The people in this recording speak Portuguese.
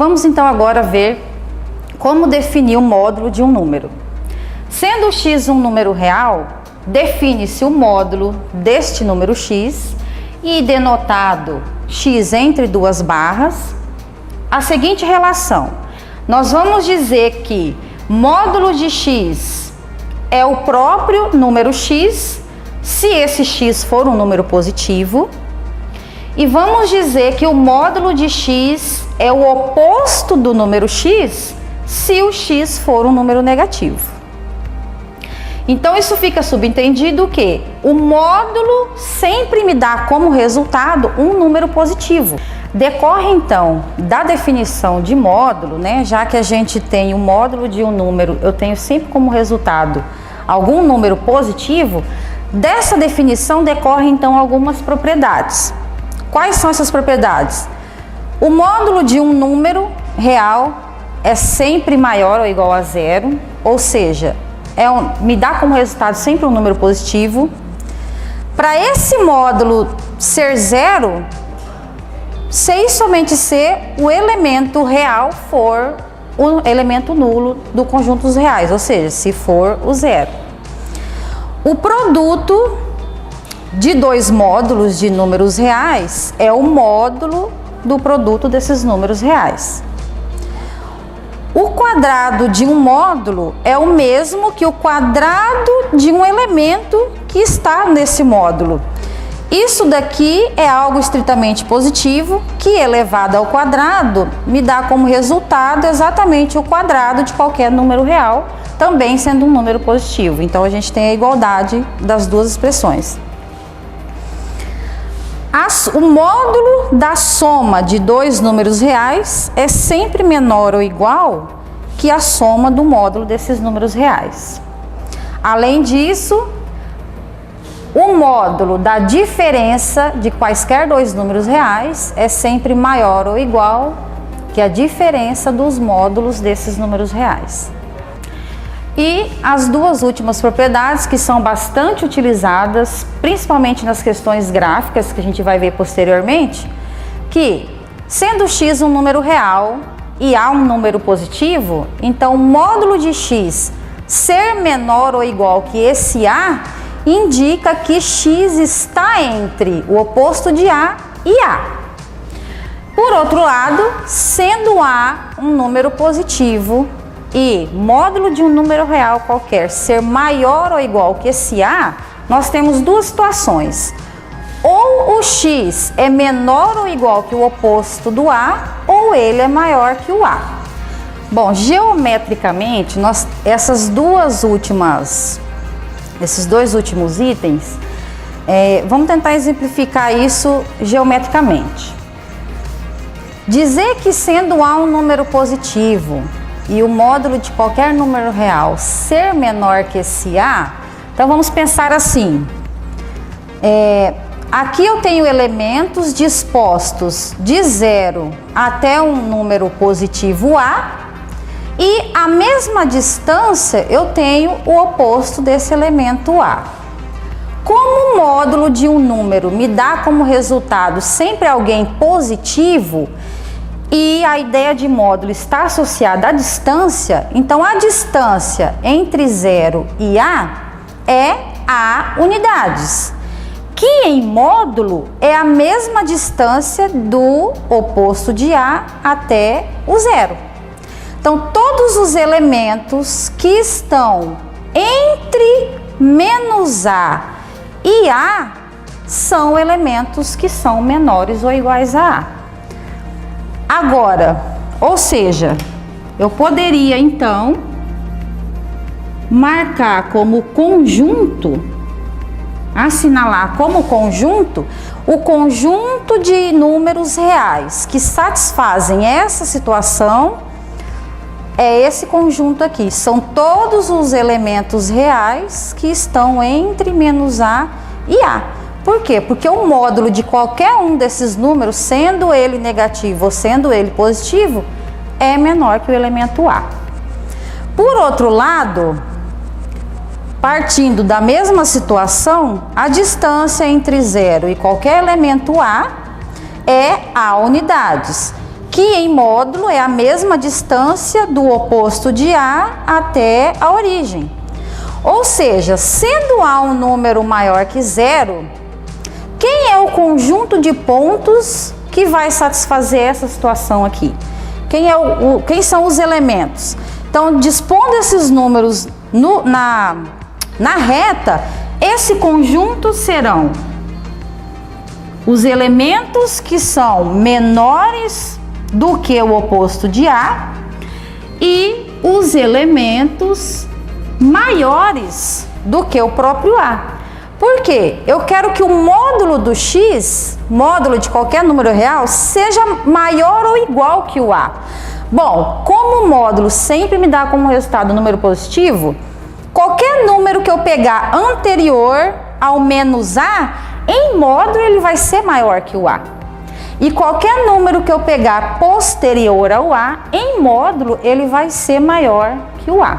Vamos então agora ver como definir o módulo de um número. Sendo o x um número real, define-se o módulo deste número x e denotado x entre duas barras, a seguinte relação. Nós vamos dizer que módulo de x é o próprio número x, se esse x for um número positivo, e vamos dizer que o módulo de x é o oposto do número x, se o x for um número negativo. Então isso fica subentendido que o módulo sempre me dá como resultado um número positivo. Decorre então da definição de módulo, né? Já que a gente tem o módulo de um número, eu tenho sempre como resultado algum número positivo. Dessa definição decorre então algumas propriedades. Quais são essas propriedades? O módulo de um número real é sempre maior ou igual a zero, ou seja, me dá como resultado sempre um número positivo. Para esse módulo ser zero, se e somente se o elemento real for o elemento nulo do conjunto dos reais, ou seja, se for o zero. O produto de dois módulos de números reais é o módulo do produto desses números reais. O quadrado de um módulo é o mesmo que o quadrado de um elemento que está nesse módulo. Isso daqui é algo estritamente positivo, que elevado ao quadrado me dá como resultado exatamente o quadrado de qualquer número real, também sendo um número positivo. Então a gente tem a igualdade das duas expressões. O módulo da soma de dois números reais é sempre menor ou igual que a soma do módulo desses números reais. Além disso, o módulo da diferença de quaisquer dois números reais é sempre maior ou igual que a diferença dos módulos desses números reais. E as duas últimas propriedades, que são bastante utilizadas, principalmente nas questões gráficas, que a gente vai ver posteriormente, que sendo x um número real e A um número positivo, então o módulo de x ser menor ou igual que esse A, indica que x está entre o oposto de A e A. Por outro lado, sendo A um número positivo e módulo de um número real qualquer ser maior ou igual que esse A, nós temos duas situações. Ou o x é menor ou igual que o oposto do A, ou ele é maior que o A. Bom, geometricamente, esses dois últimos itens, vamos tentar exemplificar isso geometricamente. Dizer que sendo A um número positivo e o módulo de qualquer número real ser menor que esse A, então vamos pensar assim. Aqui eu tenho elementos dispostos de 0 até um número positivo A, e a mesma distância eu tenho o oposto desse elemento A. Como o módulo de um número me dá como resultado sempre alguém positivo, e a ideia de módulo está associada à distância, então a distância entre 0 e A é A unidades, que em módulo é a mesma distância do oposto de A até o zero. Então todos os elementos que estão entre menos A e A são elementos que são menores ou iguais a A. Agora, ou seja, eu poderia então marcar como conjunto, assinalar como conjunto, o conjunto de números reais que satisfazem essa situação, é esse conjunto aqui. São todos os elementos reais que estão entre menos A e A. Por quê? Porque o módulo de qualquer um desses números, sendo ele negativo ou sendo ele positivo, é menor que o elemento A. Por outro lado, partindo da mesma situação, a distância entre 0 e qualquer elemento A é A unidades, que em módulo é a mesma distância do oposto de A até a origem. Ou seja, sendo A um número maior que zero, quem é o conjunto de pontos que vai satisfazer essa situação aqui? Quem são os elementos? Então, dispondo esses números na reta, esse conjunto serão os elementos que são menores do que o oposto de A e os elementos maiores do que o próprio A. Por quê? Eu quero que o módulo do x, módulo de qualquer número real, seja maior ou igual que o A. Bom, como o módulo sempre me dá como resultado um número positivo, qualquer número que eu pegar anterior ao menos A, em módulo ele vai ser maior que o A. E qualquer número que eu pegar posterior ao A, em módulo ele vai ser maior que o A.